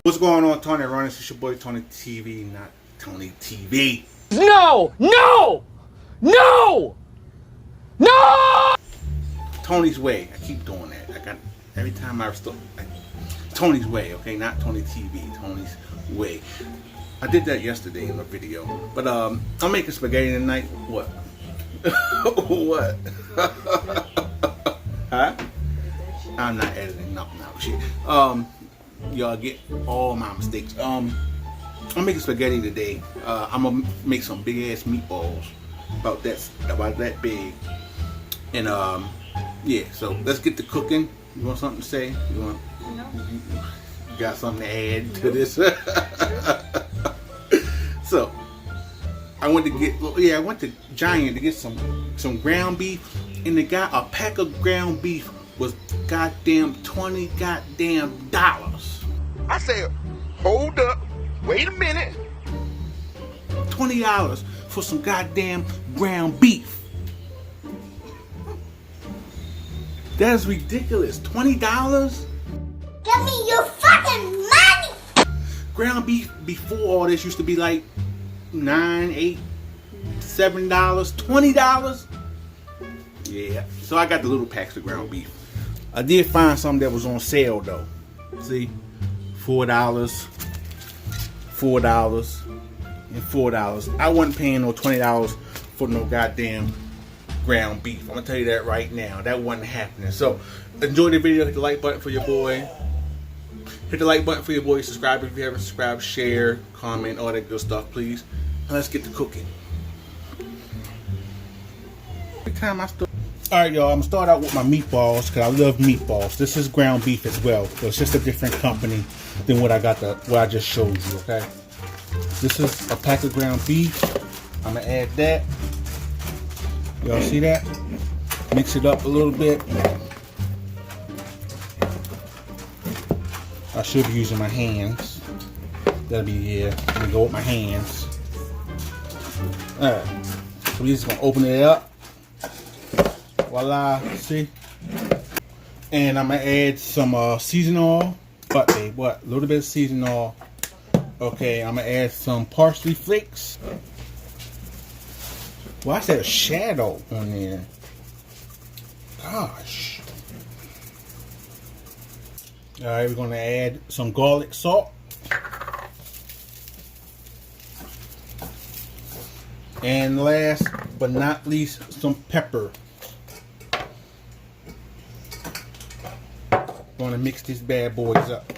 What's going on, Tony Runners? It's your boy Tony TV, not Tony TV. No! No! No! No! Tony's Way. I keep doing that. I got every time I start. Tony's Way, okay, not Tony TV. Tony's Way. I did that yesterday in a video, but I'm making spaghetti tonight. What? What? Huh? I'm not editing nothing out. Shit. Y'all get all my mistakes. I'm making spaghetti today. I'm gonna make some big ass meatballs, about that big. And yeah. So let's get to cooking. You want something to say? You want? No. You got something to add to this? So I went to Giant to get some ground beef, and they got a pack of ground beef was goddamn $20 goddamn dollars. I said, hold up, wait a minute. $20 for some goddamn ground beef. That is ridiculous. $20? Give me your fucking money! Ground beef before all this used to be like $9, $8, $7, $20. Yeah, so I got the little packs of ground beef. I did find some that was on sale though. See, $4, $4, and $4. I wasn't paying no $20 for no goddamn ground beef. I'm gonna tell you that right now. That wasn't happening. So enjoy the video. Hit the like button for your boy. Hit the like button for your boy. Subscribe if you haven't subscribed. Share, comment, all that good stuff, please. And let's get to cooking. Every time I start. Alright, y'all, I'm gonna start out with my meatballs because I love meatballs. This is ground beef as well, so it's just a different company than what I just showed you, okay? This is a pack of ground beef. I'm gonna add that. Y'all see that? Mix it up a little bit. I should be using my hands. That'll be, yeah, I'm gonna go with my hands. Alright, so we're just gonna open it up. Voila, see? And I'm gonna add some seasoning oil. But babe, what? A little bit of seasoning oil. Okay, I'm gonna add some parsley flakes. Well, I said a shadow on there. Gosh. Alright, we're gonna add some garlic salt. And last but not least, some pepper. Going to mix these bad boys up.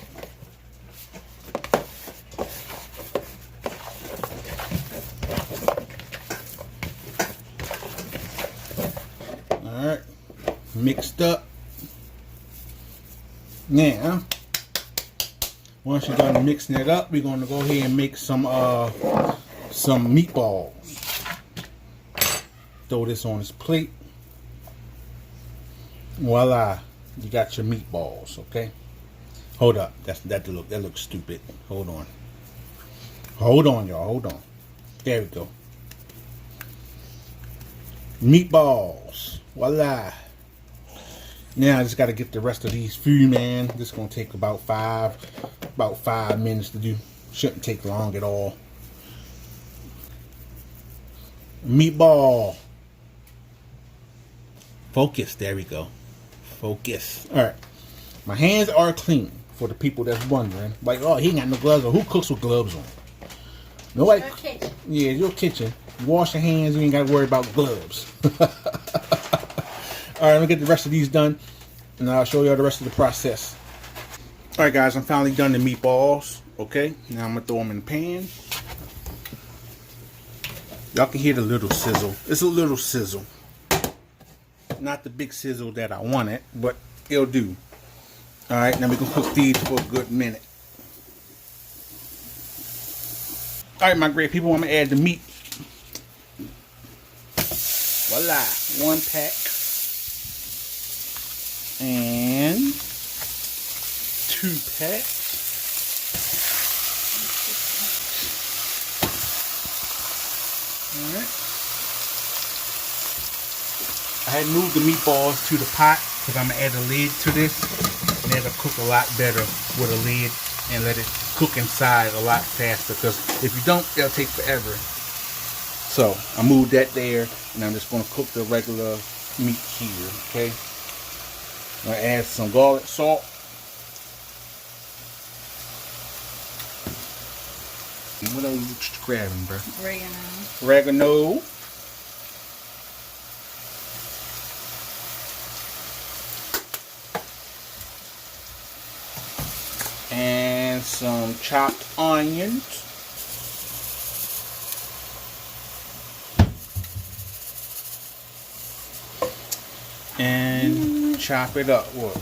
Alright, mixed up. Now, once you're done mixing it up, we're going to go ahead and make some meatballs. Throw this on this plate. Voila. You got your meatballs, okay? Hold up. That looks stupid. Hold on. Hold on, y'all. Hold on. There we go. Meatballs. Voila. Now I just got to get the rest of these through, man. This is gonna take about 5 minutes to do. Shouldn't take long at all. Meatball. Focus. There we go. Focus. Alright. My hands are clean for the people that's wondering. Like, oh, he ain't got no gloves on. Who cooks with gloves on? Nobody. Your kitchen. Yeah, your kitchen. You wash your hands, you ain't got to worry about gloves. Alright, I'm going to get the rest of these done. And I'll show you all the rest of the process. Alright, guys, I'm finally done the meatballs. Okay, now I'm going to throw them in the pan. Y'all can hear the little sizzle. It's a little sizzle. Not the big sizzle that I wanted, but it'll do. Alright, now we're going to cook these for a good minute. Alright, my great people, I'm going to add the meat. Voila, 1 pack. And 2 packs. Alright. I had moved the meatballs to the pot because I'm going to add a lid to this. And it'll cook a lot better with a lid and let it cook inside a lot faster, because if you don't, it'll take forever. So I moved that there, and I'm just going to cook the regular meat here, okay? I'm going to add some garlic salt. And what are you grabbing, bro? Oregano. And some chopped onions. And chop it up. What?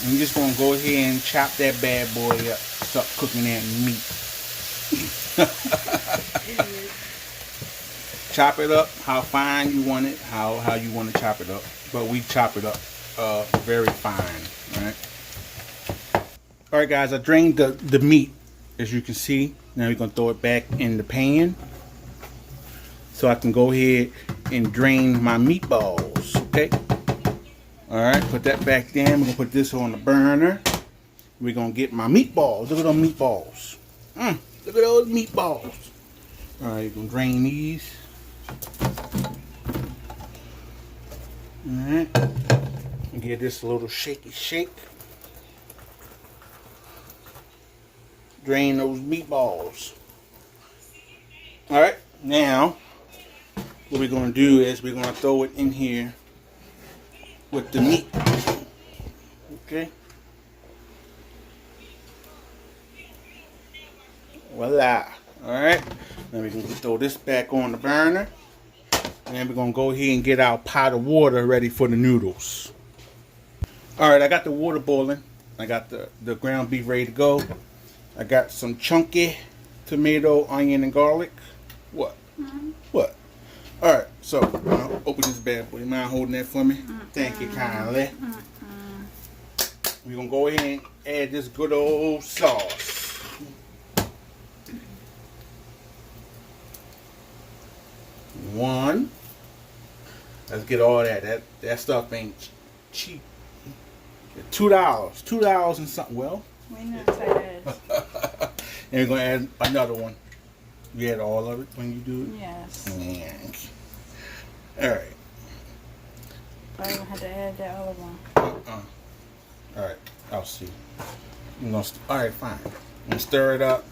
I'm just gonna go ahead and chop that bad boy up. Start cooking that meat. Chop it up how fine you want it, how you want to chop it up. But we chop it up very fine, right? All right, guys. I drained the meat, as you can see. Now we're gonna throw it back in the pan, so I can go ahead and drain my meatballs. Okay. All right, put that back down. We're gonna put this on the burner. We're gonna get my meatballs. Look at those meatballs. Look at those meatballs. All right, you're gonna drain these. All right, and give this a little shaky shake. Drain those meatballs. All right, now what we're gonna do is we're gonna throw it in here with the meat. Okay. Voila. Alright. Then we're going to throw this back on the burner. And then we're going to go ahead and get our pot of water ready for the noodles. Alright, I got the water boiling. I got the ground beef ready to go. I got some chunky tomato, onion, and garlic. What? What? Alright, so I'll open this bad boy. You mind holding that for me? Thank you kindly. We're going to go ahead and add this good old sauce. One. Let's get all that. That stuff ain't cheap. $2 and something. Well, we know that. and we're going to add another one. You add all of it when you do it? Yes. Yeah. Alright. I don't have to add that other one. Alright, I'll see. Alright, fine. I'm going to stir it up.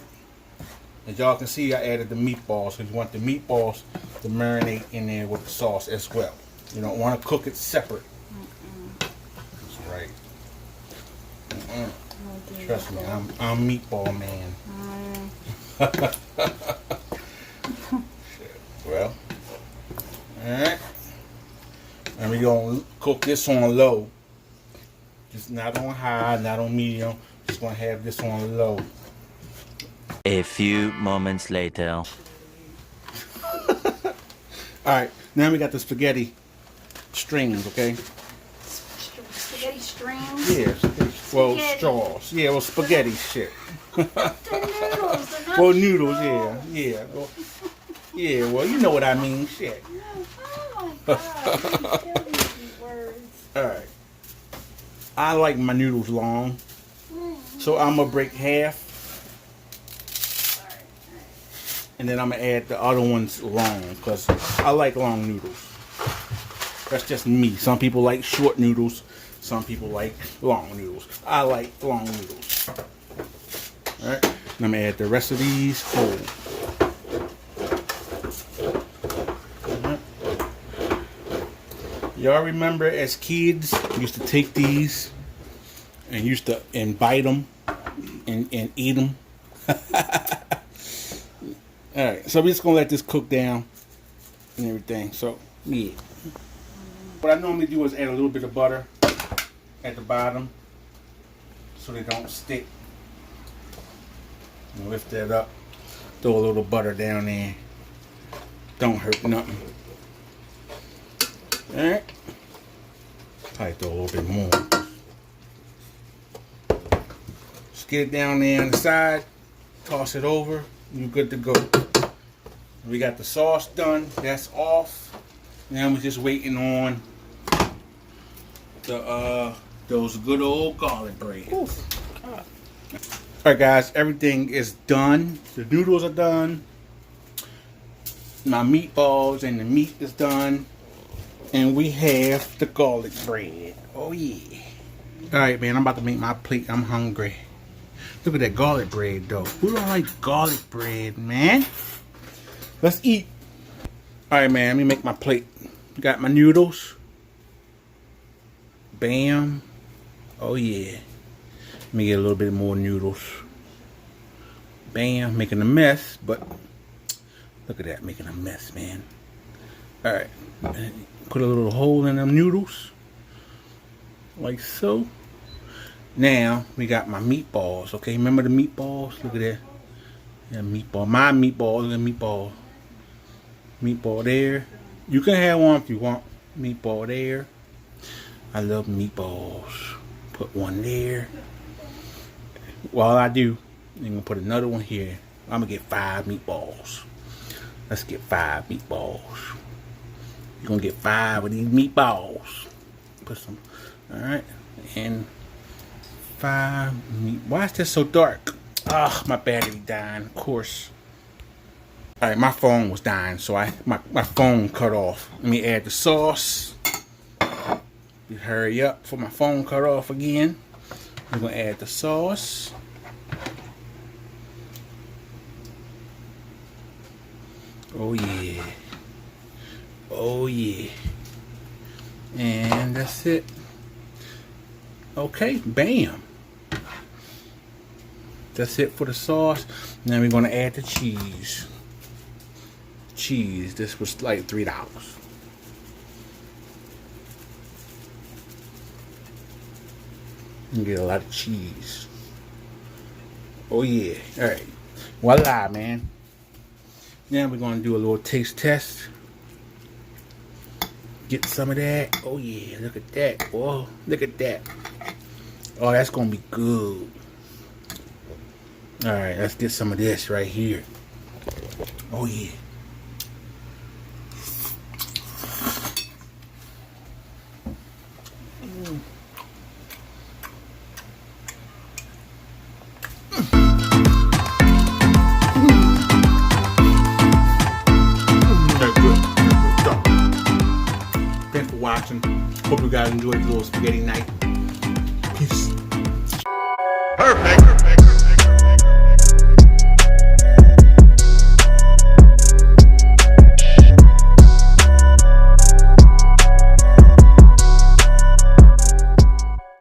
As y'all can see, I added the meatballs, because you want the meatballs to marinate in there with the sauce as well. You don't want to cook it separate. That's right. Trust me, I'm meatball man. Well, alright. And we're going to cook this on low. Just not on high, not on medium. Just going to have this on low. A few moments later. Alright, now we got the spaghetti strings, okay? Spaghetti strings? Yeah, well, straws. Yeah, well, spaghetti shit. The noodles. They're not Well, noodles, straws. yeah. Well, yeah, well, you know what I mean, shit. Oh my God. You tell these words. Alright. I like my noodles long. So I'm going to break half. And then I'm going to add the other ones long, because I like long noodles. That's just me. Some people like short noodles. Some people like long noodles. I like long noodles. Alright. And I'm going to add the rest of these whole. Y'all remember as kids, used to take these and bite them and eat them. Alright, so we're just going to let this cook down and everything. So, yeah. What I normally do is add a little bit of butter at the bottom so they don't stick. And lift that up. Throw a little butter down there. Don't hurt nothing. Alright. Probably throw a little bit more. Just get it down there on the side. Toss it over. You're good to go. We got the sauce done. That's off. Now we're just waiting on those good old garlic bread. Alright guys, everything is done. The noodles are done. My meatballs and the meat is done. And we have the garlic bread. Oh yeah. Alright man, I'm about to make my plate. I'm hungry. Look at that garlic bread though. Who don't like garlic bread, man? Let's eat. Alright man, let me make my plate. Got my noodles. Bam. Oh yeah. Let me get a little bit more noodles. Bam. Making a mess, but look at that, making a mess, man. Alright. Put a little hole in them noodles. Like so. Now, we got my meatballs, okay? Remember the meatballs? Look at that. Yeah, meatball. My meatball. Look at meatball. Meatball there. You can have one if you want. Meatball there. I love meatballs. Put one there. While I do, I'm going to put another one here. I'm going to get 5 meatballs. Let's get 5 meatballs. You're going to get 5 of these meatballs. Put some. Alright. And 5 meat. Why is this so dark? Ugh, my battery dying, of course. Alright, my phone was dying, so my phone cut off. Let me add the sauce. You hurry up for my phone cut off again. We're gonna add the sauce. Oh yeah. Oh yeah. And that's it. Okay, bam. That's it for the sauce. Now we're gonna add the cheese. Cheese. This was like $3. You get a lot of cheese. Oh yeah. Alright. Voila, man. Now we're gonna do a little taste test. Get some of that. Oh yeah, look at that. Whoa, look at that. Oh, that's gonna be good. Alright, let's get some of this right here. Oh yeah. Thanks for watching. Hope you guys enjoyed the little spaghetti night. Peace.